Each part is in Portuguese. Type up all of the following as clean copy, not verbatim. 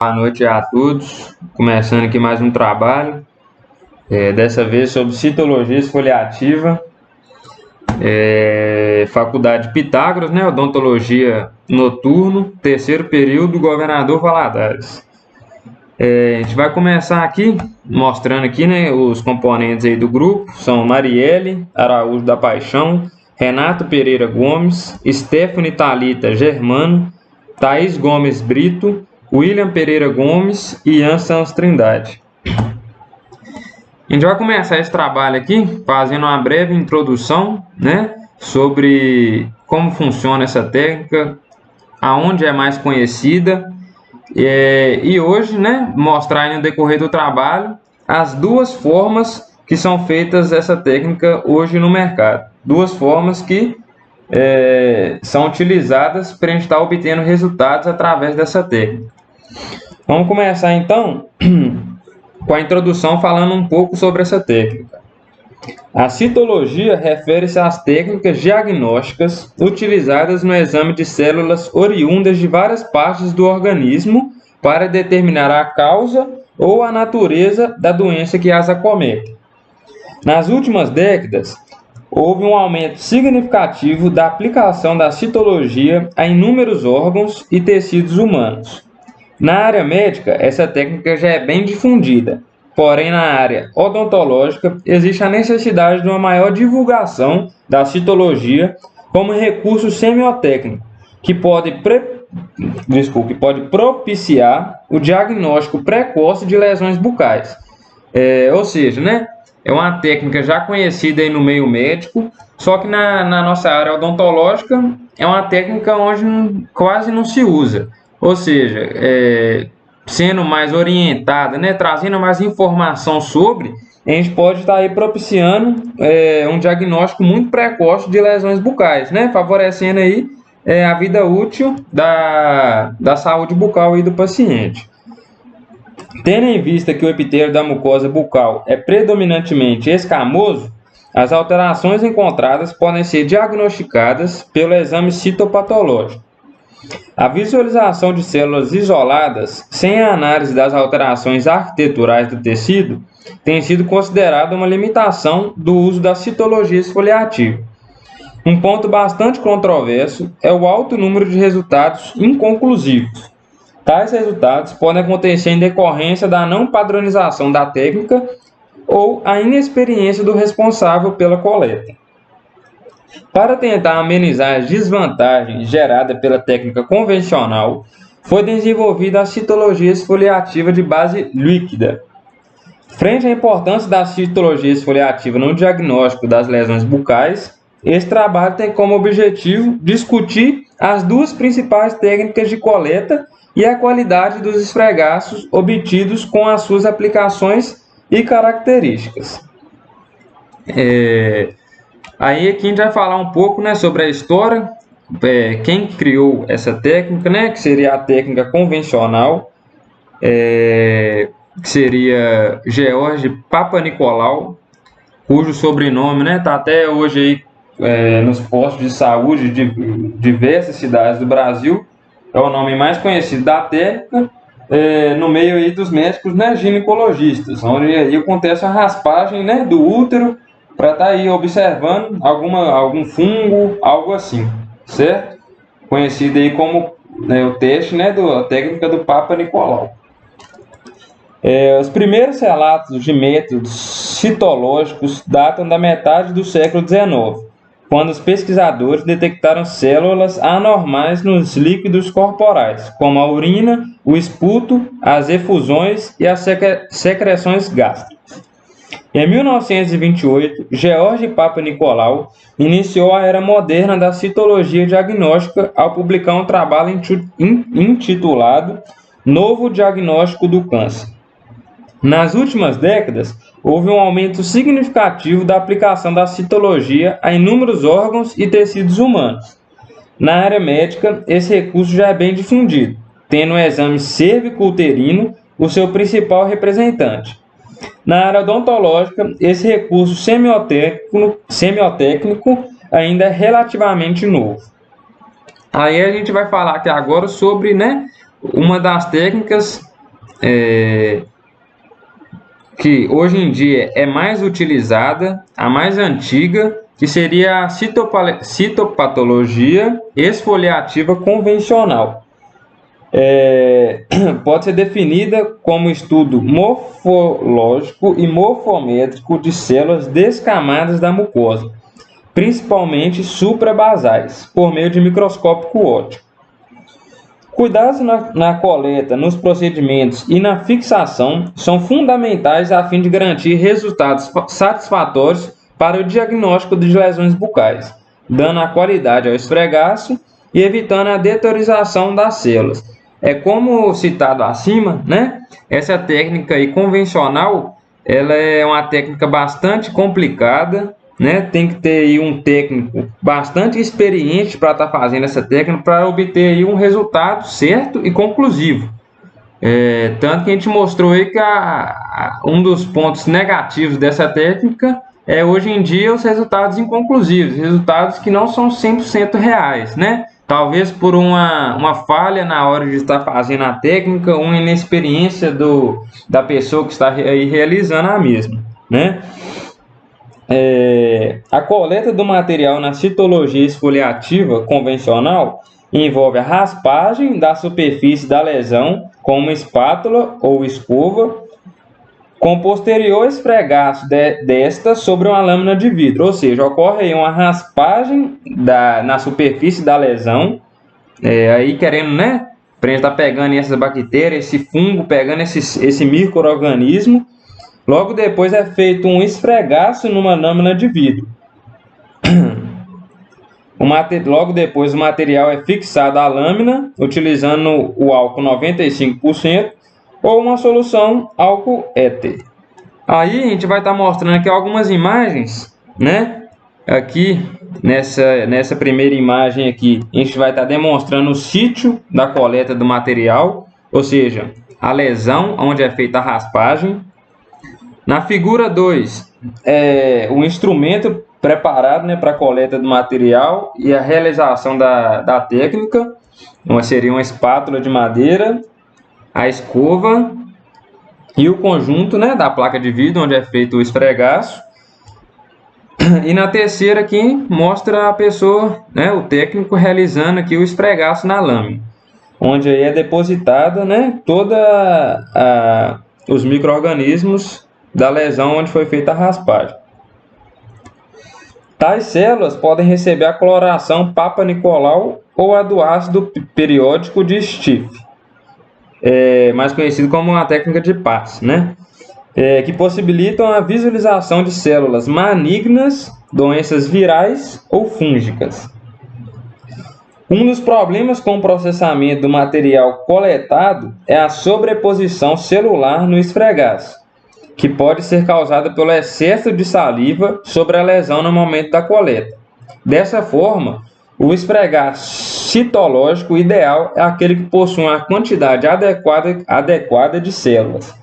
Boa noite a todos. Começando aqui mais um trabalho, dessa vez sobre citologia esfoliativa, Faculdade Pitágoras, né? Odontologia noturno, terceiro período, Governador Valadares. A gente vai começar aqui mostrando aqui, né, os componentes aí do grupo. São Marielle Araújo da Paixão, Renato Pereira Gomes, Stephanie Thalita Germano, Thaís Gomes Brito, William Pereira Gomes e Ian Santos Trindade. A gente vai começar esse trabalho aqui fazendo uma breve introdução, né, sobre como funciona essa técnica, aonde é mais conhecida, e hoje, né, mostrar no decorrer do trabalho as duas formas que são feitas essa técnica hoje no mercado. Duas formas que são utilizadas para a gente estar obtendo resultados através dessa técnica. Vamos começar então com a introdução falando um pouco sobre essa técnica. A citologia refere-se às técnicas diagnósticas utilizadas no exame de células oriundas de várias partes do organismo para determinar a causa ou a natureza da doença que as acomete. Nas últimas décadas, houve um aumento significativo da aplicação da citologia a inúmeros órgãos e tecidos humanos. Na área médica, essa técnica já é bem difundida, porém na área odontológica existe a necessidade de uma maior divulgação da citologia como recurso semiotécnico, que pode propiciar o diagnóstico precoce de lesões bucais. Ou seja, né, é uma técnica já conhecida aí no meio médico, só que na nossa área odontológica é uma técnica onde quase não se usa. Ou seja, sendo mais orientada, né, trazendo mais informação sobre, a gente pode estar aí propiciando um diagnóstico muito precoce de lesões bucais, né, favorecendo aí a vida útil da saúde bucal aí do paciente. Tendo em vista que o epitélio da mucosa bucal é predominantemente escamoso, as alterações encontradas podem ser diagnosticadas pelo exame citopatológico. A visualização de células isoladas, sem a análise das alterações arquiteturais do tecido, tem sido considerada uma limitação do uso da citologia esfoliativa. Um ponto bastante controverso é o alto número de resultados inconclusivos. Tais resultados podem acontecer em decorrência da não padronização da técnica ou a inexperiência do responsável pela coleta. Para tentar amenizar as desvantagens geradas pela técnica convencional, foi desenvolvida a citologia esfoliativa de base líquida. Frente à importância da citologia esfoliativa no diagnóstico das lesões bucais, esse trabalho tem como objetivo discutir as duas principais técnicas de coleta e a qualidade dos esfregaços obtidos com as suas aplicações e características. Aí aqui a gente vai falar um pouco, né, sobre a história, quem criou essa técnica, né, que seria a técnica convencional, que seria George Papanicolaou, cujo sobrenome, né, está até hoje aí nos postos de saúde de diversas cidades do Brasil. É o nome mais conhecido da técnica no meio aí dos médicos, né, ginecologistas, onde aí acontece a raspagem, né, do útero para estar aí observando algum fungo, algo assim, certo? Conhecido aí como o teste, né, da técnica do Papanicolaou. Os primeiros relatos de métodos citológicos datam da metade do século XIX, quando os pesquisadores detectaram células anormais nos líquidos corporais, como a urina, o esputo, as efusões e as secreções gástricas. Em 1928, George Papanicolaou iniciou a era moderna da citologia diagnóstica ao publicar um trabalho intitulado Novo Diagnóstico do Câncer. Nas últimas décadas, houve um aumento significativo da aplicação da citologia a inúmeros órgãos e tecidos humanos. Na área médica, esse recurso já é bem difundido, tendo o exame cérvico-uterino o seu principal representante. Na área odontológica, esse recurso semiotécnico ainda é relativamente novo. Aí a gente vai falar aqui agora sobre, né, uma das técnicas que hoje em dia é mais utilizada, a mais antiga, que seria a citopatologia esfoliativa convencional. Pode ser definida como estudo morfológico e morfométrico de células descamadas da mucosa, principalmente suprabasais, por meio de microscópio óptico. Cuidados na coleta, nos procedimentos e na fixação são fundamentais a fim de garantir resultados satisfatórios para o diagnóstico de lesões bucais, dando a qualidade ao esfregaço e evitando a deteriorização das células. Como citado acima, né? Essa técnica aí convencional, ela é uma técnica bastante complicada, né? Tem que ter aí um técnico bastante experiente para estar fazendo essa técnica para obter aí um resultado certo e conclusivo. Tanto que a gente mostrou aí que um dos pontos negativos dessa técnica é hoje em dia os resultados inconclusivos, resultados que não são 100% reais, né? Talvez por uma falha na hora de estar fazendo a técnica, uma inexperiência da pessoa que está aí realizando a mesma, né? A coleta do material na citologia esfoliativa convencional envolve a raspagem da superfície da lesão com uma espátula ou escova, com posterior esfregaço desta sobre uma lâmina de vidro, ou seja, ocorre aí uma raspagem na superfície da lesão, aí querendo, né, para a gente estar pegando essas bactérias, esse fungo, pegando esse micro-organismo. Logo depois é feito um esfregaço numa lâmina de vidro. Logo depois o material é fixado à lâmina, utilizando o álcool 95%, ou uma solução álcool éter. Aí a gente vai estar mostrando aqui algumas imagens, né? Aqui nessa primeira imagem aqui, a gente vai estar demonstrando o sítio da coleta do material, ou seja, a lesão onde é feita a raspagem. Na figura 2, o instrumento preparado, né, para a coleta do material e a realização da técnica. Seria uma espátula de madeira, a escova e o conjunto, né, da placa de vidro onde é feito o esfregaço. E na terceira aqui mostra a pessoa, né, o técnico realizando aqui o esfregaço na lâmina, onde aí é depositada, né, os micro-organismos da lesão onde foi feita a raspagem. Tais células podem receber a coloração Papa Nicolau ou a do ácido periódico de Stieff, mais conhecido como a técnica de Paz, né? Que possibilitam a visualização de células malignas, doenças virais ou fúngicas. Um dos problemas com o processamento do material coletado é a sobreposição celular no esfregaço, que pode ser causada pelo excesso de saliva sobre a lesão no momento da coleta. Dessa forma, o esfregaço citológico ideal é aquele que possui uma quantidade adequada de células,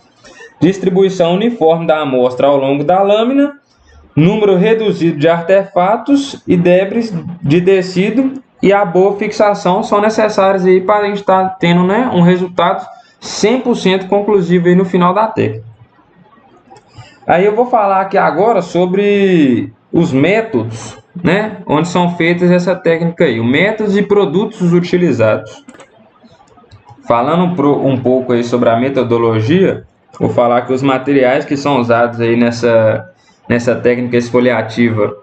distribuição uniforme da amostra ao longo da lâmina, número reduzido de artefatos e débris de tecido e a boa fixação são necessárias aí para a gente estar tendo, né, um resultado 100% conclusivo aí no final da técnica. Aí eu vou falar aqui agora sobre os métodos, né, onde são feitas essa técnica aí, os métodos e produtos utilizados. Falando um pouco aí sobre a metodologia, vou falar que os materiais que são usados aí nessa técnica esfoliativa,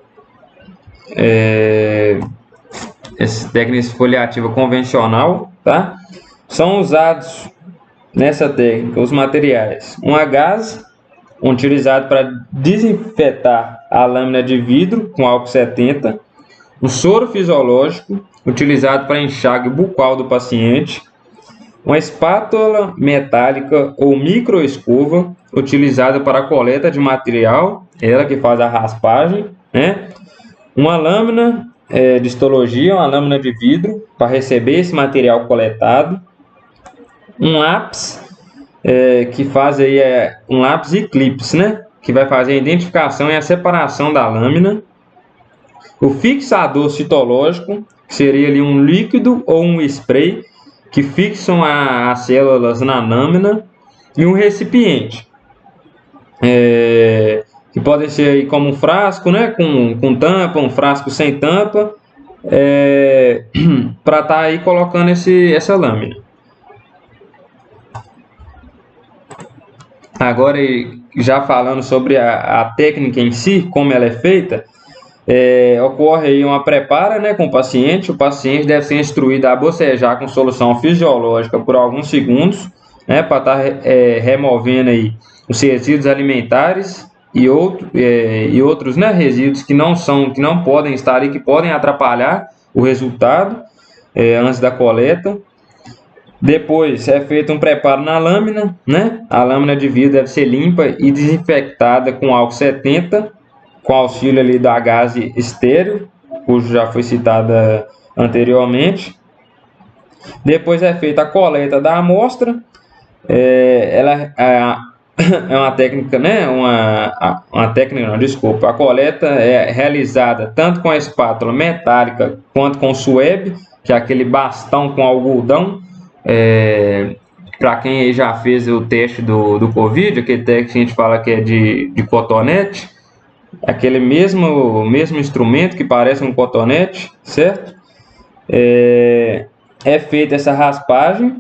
essa técnica esfoliativa convencional, tá? São usados nessa técnica os materiais: um gás utilizado para desinfetar a lâmina de vidro com álcool 70, um soro fisiológico utilizado para enxágue bucal do paciente, uma espátula metálica ou microescova utilizada para a coleta de material, ela que faz a raspagem, né? Uma lâmina de histologia, uma lâmina de vidro para receber esse material coletado, um lápis que faz aí um lápis eclipse, né? Que vai fazer a identificação e a separação da lâmina, o fixador citológico, que seria ali um líquido ou um spray que fixam as células na lâmina, e um recipiente, que pode ser aí como um frasco, né, com tampa, um frasco sem tampa, para estar aí colocando essa lâmina. Agora, já falando sobre a técnica em si, como ela é feita, ocorre aí uma prepara, né, com o paciente deve ser instruído a bocejar com solução fisiológica por alguns segundos, né, para estar removendo aí os resíduos alimentares e outros, né, resíduos que não podem estar ali, que podem atrapalhar o resultado antes da coleta. Depois é feito um preparo na lâmina, né? A lâmina de vidro deve ser limpa e desinfectada com álcool 70, com auxílio ali da gaze estéreo, cujo já foi citada anteriormente. Depois é feita a coleta da amostra. Ela é uma técnica, né? Uma técnica, não, desculpa. A coleta é realizada tanto com a espátula metálica quanto com o swab, que é aquele bastão com algodão. Para quem aí já fez o teste do Covid, aquele teste que a gente fala que é de cotonete, aquele mesmo instrumento que parece um cotonete, certo? É feita essa raspagem.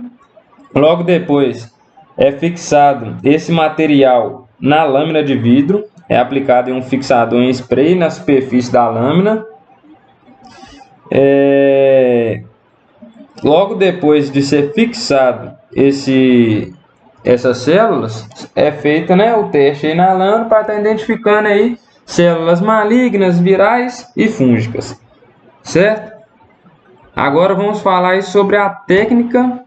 Logo depois é fixado esse material na lâmina de vidro, é aplicado em um fixador em spray na superfície da lâmina. Logo depois de ser fixado essas células, é feito, né, o teste aí na lâmina para estar identificando aí células malignas, virais e fúngicas, certo? Agora vamos falar aí sobre a técnica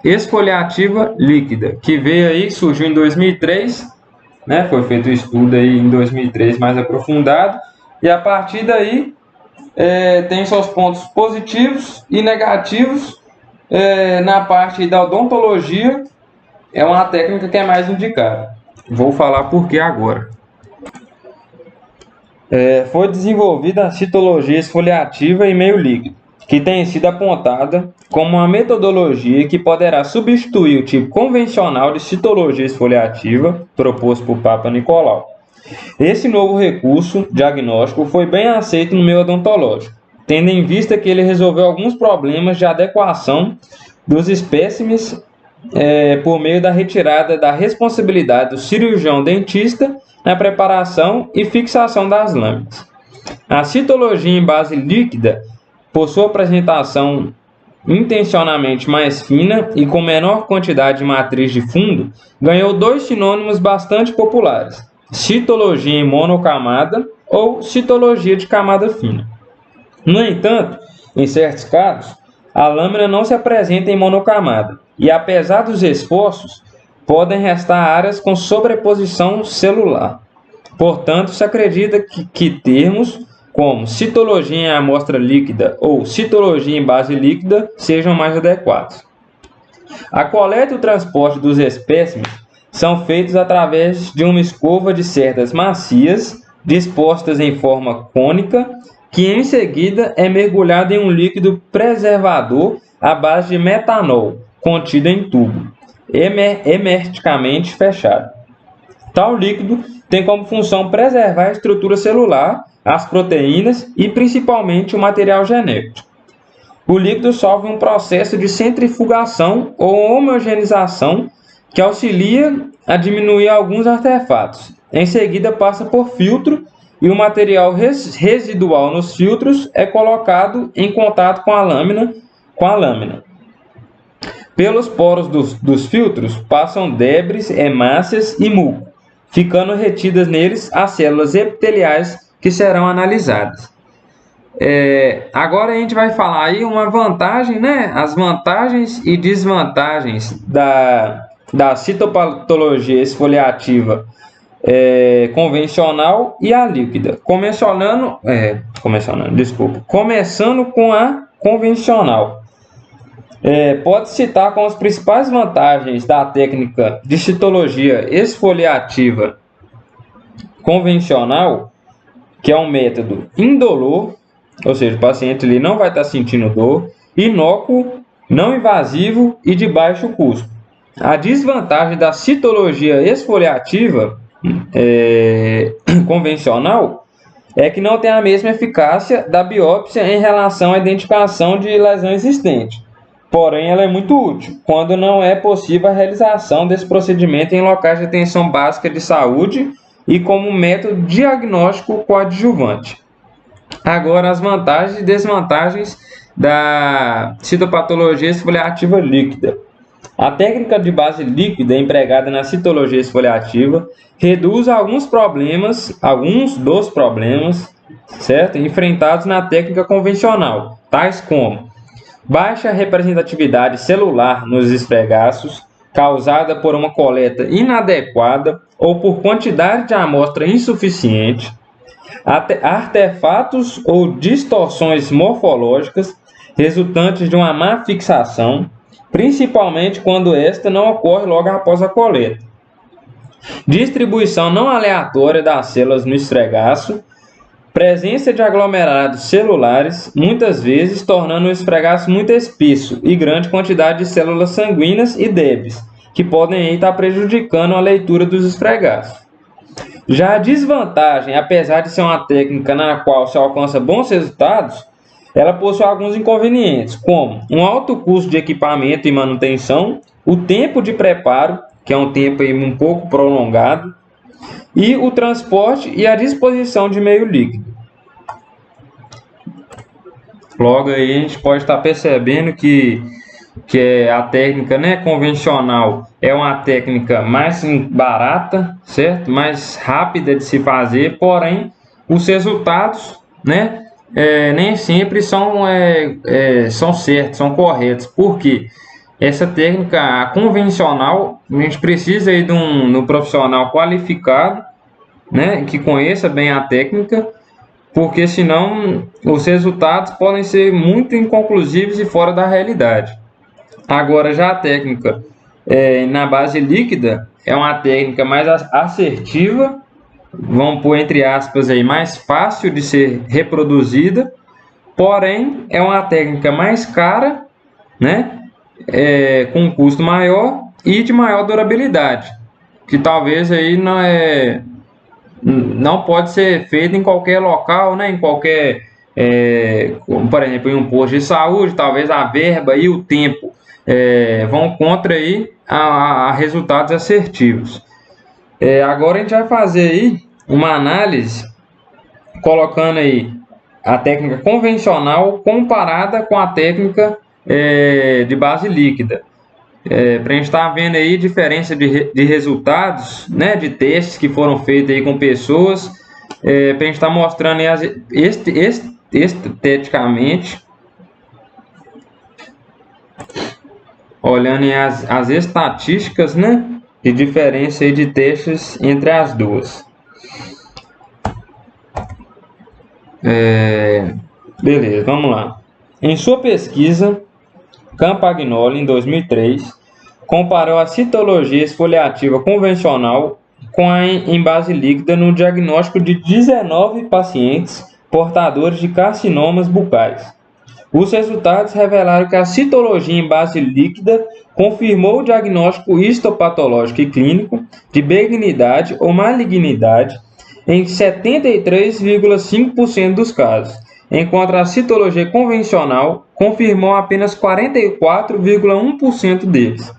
esfoliativa líquida, que veio aí, surgiu em 2003, né, foi feito um estudo aí em 2003 mais aprofundado, e a partir daí tem seus pontos positivos e negativos. Na parte da odontologia, é uma técnica que é mais indicada. Vou falar por que agora. Foi desenvolvida a citologia esfoliativa em meio líquido, que tem sido apontada como uma metodologia que poderá substituir o tipo convencional de citologia esfoliativa proposto por Papa Nicolau. Esse novo recurso diagnóstico foi bem aceito no meio odontológico, tendo em vista que ele resolveu alguns problemas de adequação dos espécimes por meio da retirada da responsabilidade do cirurgião dentista na preparação e fixação das lâminas. A citologia em base líquida, por sua apresentação intencionalmente mais fina e com menor quantidade de matriz de fundo, ganhou dois sinônimos bastante populares: citologia em monocamada ou citologia de camada fina. No entanto, em certos casos, a lâmina não se apresenta em monocamada e, apesar dos esforços, podem restar áreas com sobreposição celular. Portanto, se acredita que termos como citologia em amostra líquida ou citologia em base líquida sejam mais adequados. A coleta e o transporte dos espécimes são feitos através de uma escova de cerdas macias dispostas em forma cônica, que em seguida é mergulhada em um líquido preservador à base de metanol, contido em tubo, hermeticamente fechado. Tal líquido tem como função preservar a estrutura celular, as proteínas e principalmente o material genético. O líquido sofre um processo de centrifugação ou homogeneização que auxilia a diminuir alguns artefatos. Em seguida passa por filtro e o material residual nos filtros é colocado em contato com a lâmina. Pelos poros dos filtros passam debris, hemácias e muco, ficando retidas neles as células epiteliais que serão analisadas. Agora a gente vai falar aí uma vantagem, né? As vantagens e desvantagens da citopatologia esfoliativa convencional e a líquida. Começando com a convencional. Pode citar como as principais vantagens da técnica de citologia esfoliativa convencional, que é um método indolor, ou seja, o paciente ele não vai estar sentindo dor, inócuo, não invasivo e de baixo custo. A desvantagem da citologia esfoliativa convencional é que não tem a mesma eficácia da biópsia em relação à identificação de lesão existente. Porém, ela é muito útil quando não é possível a realização desse procedimento em locais de atenção básica de saúde e como método diagnóstico coadjuvante. Agora, as vantagens e desvantagens da citopatologia esfoliativa líquida. A técnica de base líquida empregada na citologia esfoliativa reduz alguns dos problemas, certo? Enfrentados na técnica convencional, tais como baixa representatividade celular nos esfregaços, causada por uma coleta inadequada ou por quantidade de amostra insuficiente, artefatos ou distorções morfológicas resultantes de uma má fixação, principalmente quando esta não ocorre logo após a coleta. Distribuição não aleatória das células no esfregaço, presença de aglomerados celulares, muitas vezes tornando o esfregaço muito espesso e grande quantidade de células sanguíneas e débeis, que podem estar prejudicando a leitura dos esfregaços. Já a desvantagem, apesar de ser uma técnica na qual se alcança bons resultados, ela possui alguns inconvenientes, como um alto custo de equipamento e manutenção, o tempo de preparo, que é um tempo um pouco prolongado, e o transporte e a disposição de meio líquido. Logo aí a gente pode estar percebendo que a técnica, né, convencional é uma técnica mais barata, certo? Mais rápida de se fazer, porém os resultados, né, nem sempre são certos, são corretos. Por quê? Essa técnica convencional, a gente precisa aí de um profissional qualificado, né, que conheça bem a técnica, porque senão os resultados podem ser muito inconclusivos e fora da realidade. Agora, já a técnica na base líquida é uma técnica mais assertiva, vamos pôr entre aspas aí, mais fácil de ser reproduzida, porém é uma técnica mais cara, né? Com um custo maior e de maior durabilidade, que talvez aí não pode ser feito em qualquer local, né? Em qualquer, por exemplo, em um posto de saúde, talvez a verba e o tempo vão contra aí a resultados assertivos. Agora a gente vai fazer aí uma análise colocando aí a técnica convencional comparada com a técnica de base líquida, para a gente estar vendo aí diferença de resultados, né, de testes que foram feitos aí com pessoas, para a gente estar mostrando aí esteticamente, olhando aí as estatísticas, né, de diferença aí de testes entre as duas. Beleza, vamos lá. Em sua pesquisa, Campagnoli, em 2003, comparou a citologia esfoliativa convencional com a em base líquida no diagnóstico de 19 pacientes portadores de carcinomas bucais. Os resultados revelaram que a citologia em base líquida confirmou o diagnóstico histopatológico e clínico de benignidade ou malignidade em 73,5% dos casos, enquanto a citologia convencional confirmou apenas 44,1% deles.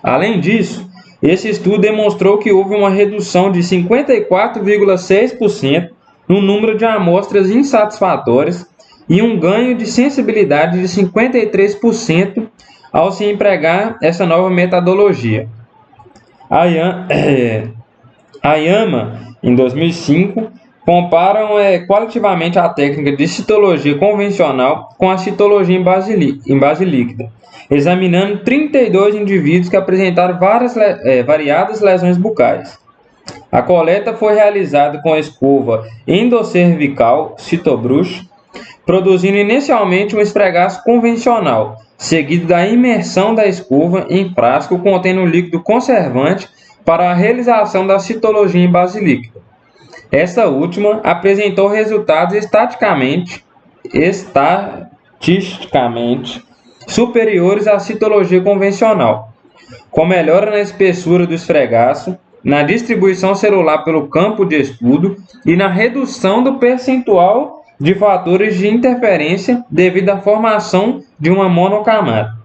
Além disso, esse estudo demonstrou que houve uma redução de 54,6% no número de amostras insatisfatórias e um ganho de sensibilidade de 53% ao se empregar essa nova metodologia. A Yama, em 2005, comparam qualitativamente a técnica de citologia convencional com a citologia em base líquida, examinando 32 indivíduos que apresentaram variadas lesões bucais. A coleta foi realizada com a escova endocervical Citobrush, produzindo inicialmente um esfregaço convencional, seguido da imersão da escova em frasco contendo líquido conservante para a realização da citologia em base líquida. Essa última apresentou resultados estatisticamente superiores à citologia convencional. com melhora na espessura do esfregaço, na distribuição celular pelo campo de estudo e na redução do percentual de fatores de interferência devido à formação de uma monocamada.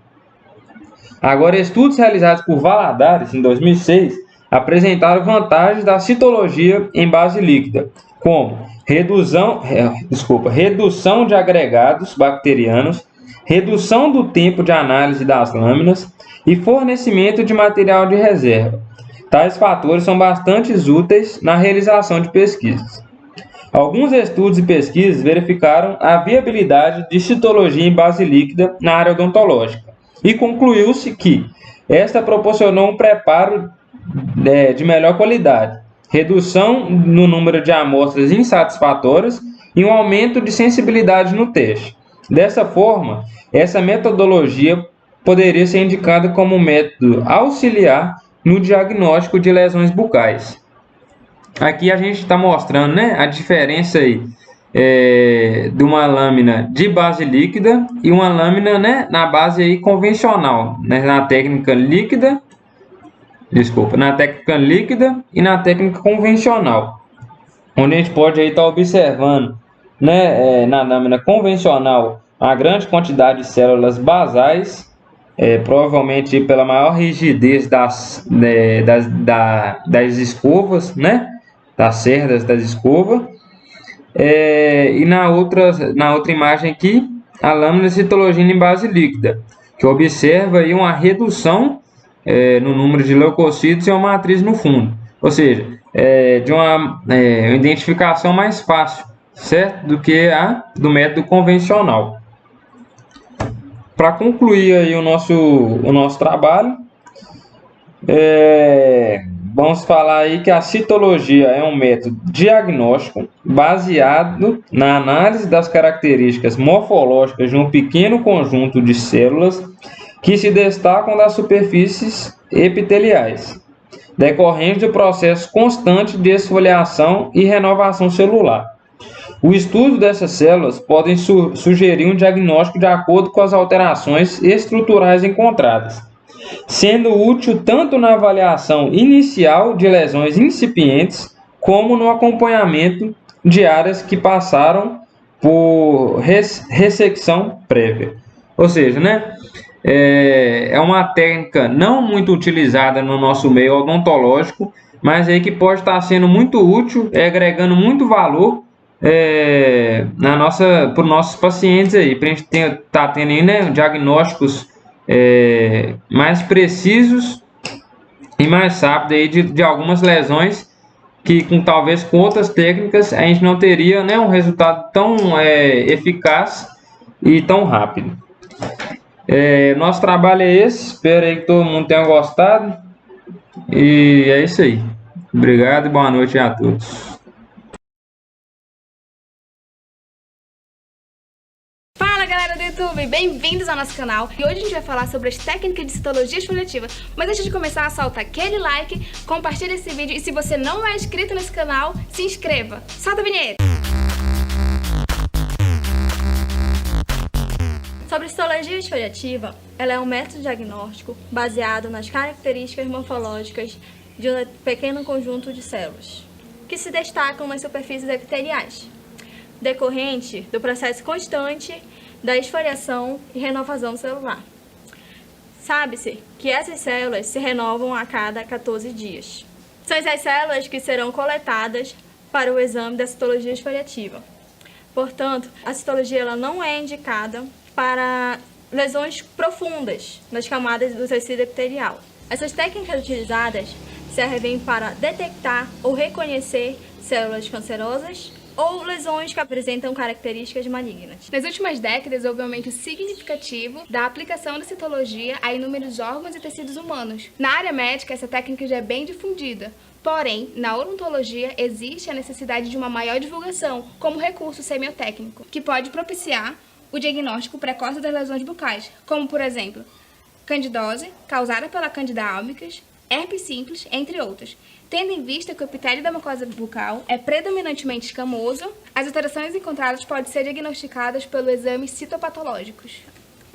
Agora, estudos realizados por Valadares, em 2006, apresentaram vantagens da citologia em base líquida, como redução de agregados bacterianos, redução do tempo de análise das lâminas e fornecimento de material de reserva. Tais fatores são bastante úteis na realização de pesquisas. Alguns estudos e pesquisas verificaram a viabilidade de citologia em base líquida na área odontológica e concluiu-se que esta proporcionou um preparo de melhor qualidade, redução no número de amostras insatisfatórias e um aumento de sensibilidade no teste. Dessa forma, essa metodologia poderia ser indicada como um método auxiliar no diagnóstico de lesões bucais. Aqui a gente está mostrando, né, a diferença aí, de uma lâmina de base líquida e uma lâmina, né, na base aí convencional, né, na técnica líquida e na técnica convencional, onde a gente pode estar observando, né, na lâmina convencional a grande quantidade de células basais, provavelmente pela maior rigidez das escovas, né, das cerdas das escovas, e na outra imagem aqui, a lâmina de citologia em base líquida, que observa aí uma redução no número de leucocitos e uma matriz no fundo, ou seja, de uma identificação mais fácil, certo? Do que a do método convencional. Para concluir aí o nosso trabalho, vamos falar aí que a citologia é um método diagnóstico baseado na análise das características morfológicas de um pequeno conjunto de células que se destacam das superfícies epiteliais, decorrente do processo constante de esfoliação e renovação celular. O estudo dessas células pode sugerir um diagnóstico de acordo com as alterações estruturais encontradas, sendo útil tanto na avaliação inicial de lesões incipientes, como no acompanhamento de áreas que passaram por ressecção prévia. Ou seja, né, é uma técnica não muito utilizada no nosso meio odontológico, mas aí que pode estar sendo muito útil, agregando muito valor para os nossos pacientes aí, para a gente estar tendo aí, né, diagnósticos mais precisos e mais rápidos aí de algumas lesões que talvez com outras técnicas a gente não teria, né, um resultado tão eficaz e tão rápido. Nosso trabalho é esse, espero aí que todo mundo tenha gostado e é isso aí. Obrigado e boa noite a todos. YouTube, bem-vindos ao nosso canal e hoje a gente vai falar sobre as técnicas de citologia exfoliativa. Mas antes de começar, solta aquele like, compartilha esse vídeo e se você não é inscrito nesse canal, se inscreva. Solta a vinheta! Sobre citologia exfoliativa, ela é um método diagnóstico baseado nas características morfológicas de um pequeno conjunto de células que se destacam nas superfícies epiteliais, decorrente do processo constante da esfoliação e renovação celular. Sabe-se que essas células se renovam a cada 14 dias. São essas células que serão coletadas para o exame da citologia exfoliativa. Portanto, a citologia ela não é indicada para lesões profundas nas camadas do tecido epitelial. Essas técnicas utilizadas servem para detectar ou reconhecer células cancerosas ou lesões que apresentam características malignas. Nas últimas décadas, houve um aumento significativo da aplicação da citologia a inúmeros órgãos e tecidos humanos. Na área médica, essa técnica já é bem difundida, porém, na odontologia existe a necessidade de uma maior divulgação como recurso semiotécnico, que pode propiciar o diagnóstico precoce das lesões bucais, como, por exemplo, candidose, causada pela Candida albicans, herpes simples, entre outros. Tendo em vista que o epitélio da mucosa bucal é predominantemente escamoso, as alterações encontradas podem ser diagnosticadas pelo exame citopatológicos.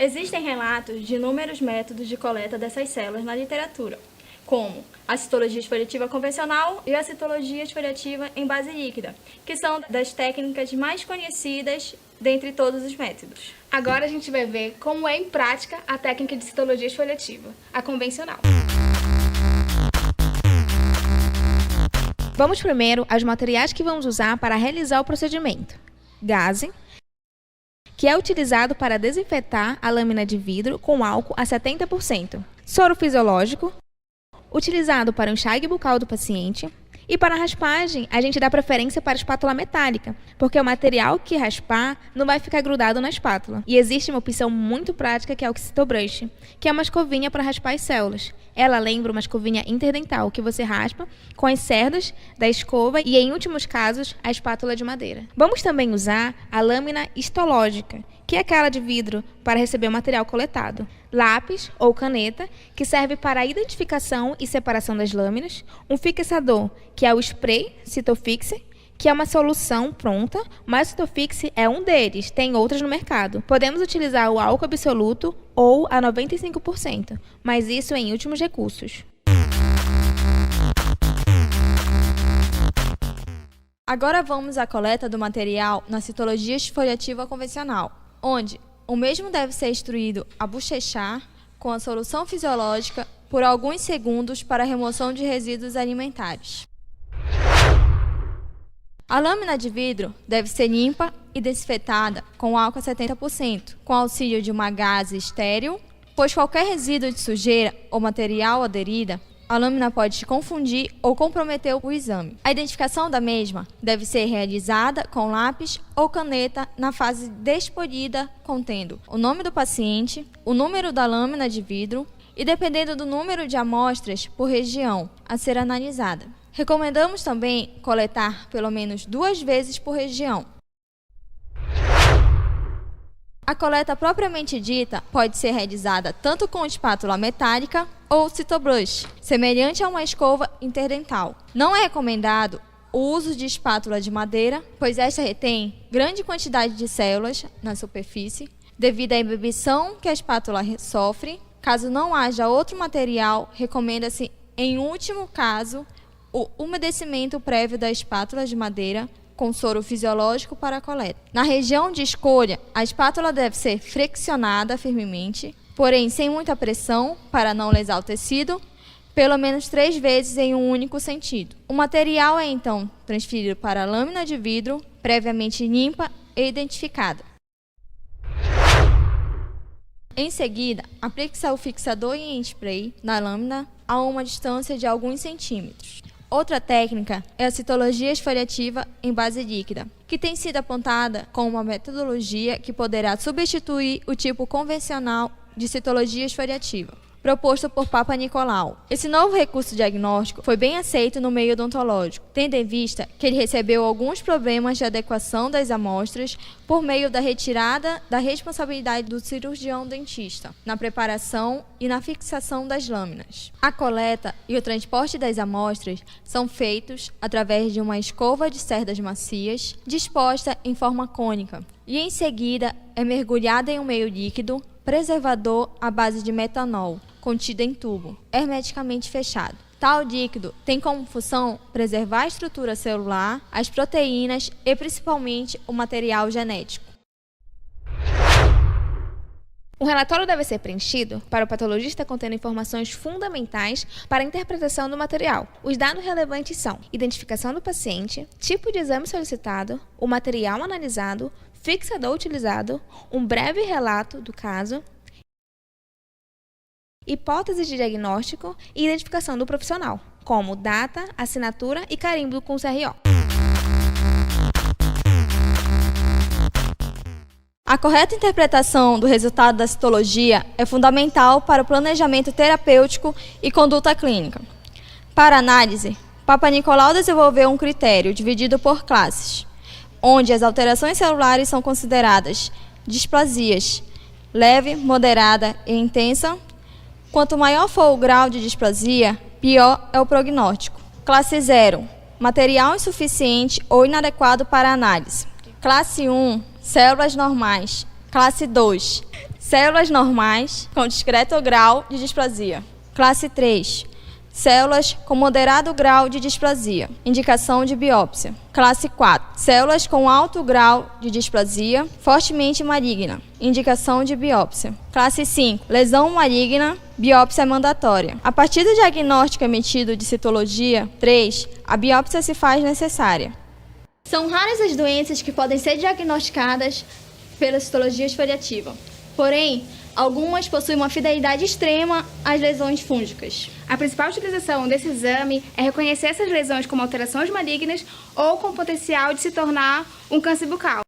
Existem relatos de inúmeros métodos de coleta dessas células na literatura, como a citologia esfoliativa convencional e a citologia esfoliativa em base líquida, que são das técnicas mais conhecidas dentre todos os métodos. Agora a gente vai ver como é em prática a técnica de citologia esfoliativa, a convencional. Vamos primeiro aos materiais que vamos usar para realizar o procedimento. Gaze, que é utilizado para desinfetar a lâmina de vidro com álcool a 70%. Soro fisiológico, utilizado para o enxágue bucal do paciente. E para a raspagem, a gente dá preferência para a espátula metálica, porque o material que raspar não vai ficar grudado na espátula. E existe uma opção muito prática que é o Citobrush, que é uma escovinha para raspar as células. Ela lembra uma escovinha interdental que você raspa com as cerdas da escova e, em últimos casos, a espátula de madeira. Vamos também usar a lâmina histológica, que é aquela de vidro para receber o material coletado. Lápis ou caneta, que serve para a identificação e separação das lâminas. Um fixador, que é o spray Citofix, que é uma solução pronta, mas o Citofix é um deles, tem outros no mercado. Podemos utilizar o álcool absoluto ou a 95%, mas isso em últimos recursos. Agora vamos à coleta do material na citologia esfoliativa convencional, onde o mesmo deve ser instruído a bochechar com a solução fisiológica por alguns segundos para a remoção de resíduos alimentares. A lâmina de vidro deve ser limpa e desinfetada com álcool a 70%, com auxílio de uma gaze estéril, pois qualquer resíduo de sujeira ou material aderida, a lâmina pode confundir ou comprometer o exame. A identificação da mesma deve ser realizada com lápis ou caneta na fase despolida, contendo o nome do paciente, o número da lâmina de vidro e dependendo do número de amostras por região a ser analisada. Recomendamos também coletar pelo menos 2 vezes por região. A coleta propriamente dita pode ser realizada tanto com espátula metálica ou Citobrush, semelhante a uma escova interdental. Não é recomendado o uso de espátula de madeira, pois esta retém grande quantidade de células na superfície, devido à ebulição que a espátula sofre. Caso não haja outro material, recomenda-se, em último caso, o umedecimento prévio da espátula de madeira com soro fisiológico para a coleta. Na região de escolha, a espátula deve ser flexionada firmemente, porém sem muita pressão para não lesar o tecido, pelo menos 3 vezes em um único sentido. O material é então transferido para a lâmina de vidro, previamente limpa e identificada. Em seguida, aplique-se o fixador em spray na lâmina a uma distância de alguns centímetros. Outra técnica é a citologia esfoliativa em base líquida, que tem sido apontada como uma metodologia que poderá substituir o tipo convencional de citologia esfoliativa, proposto por Papa Nicolau. Esse novo recurso diagnóstico foi bem aceito no meio odontológico, tendo em vista que ele recebeu alguns problemas de adequação das amostras por meio da retirada da responsabilidade do cirurgião dentista na preparação e na fixação das lâminas. A coleta e o transporte das amostras são feitos através de uma escova de cerdas macias disposta em forma cônica e em seguida é mergulhada em um meio líquido preservador à base de metanol, contido em tubo, hermeticamente fechado. Tal líquido tem como função preservar a estrutura celular, as proteínas e principalmente o material genético. O relatório deve ser preenchido para o patologista contendo informações fundamentais para a interpretação do material. Os dados relevantes são identificação do paciente, tipo de exame solicitado, o material analisado, fixador utilizado, um breve relato do caso, hipótese de diagnóstico e identificação do profissional, como data, assinatura e carimbo com CRO. A correta interpretação do resultado da citologia é fundamental para o planejamento terapêutico e conduta clínica. Para análise, Papa Nicolau desenvolveu um critério dividido por classes, onde as alterações celulares são consideradas displasias leve, moderada e intensa. Quanto maior for o grau de displasia, pior é o prognóstico. Classe 0, material insuficiente ou inadequado para análise. Classe 1, células normais, Classe 2. Células normais com discreto grau de displasia. Classe 3. Células com moderado grau de displasia. Indicação de biópsia. Classe 4. Células com alto grau de displasia, fortemente maligna. Indicação de biópsia. Classe 5. Lesão maligna, biópsia mandatória. A partir do diagnóstico emitido de citologia 3, a biópsia se faz necessária. São raras as doenças que podem ser diagnosticadas pela citologia esfoliativa. Porém, algumas possuem uma fidelidade extrema às lesões fúngicas. A principal utilização desse exame é reconhecer essas lesões como alterações malignas ou com potencial de se tornar um câncer bucal.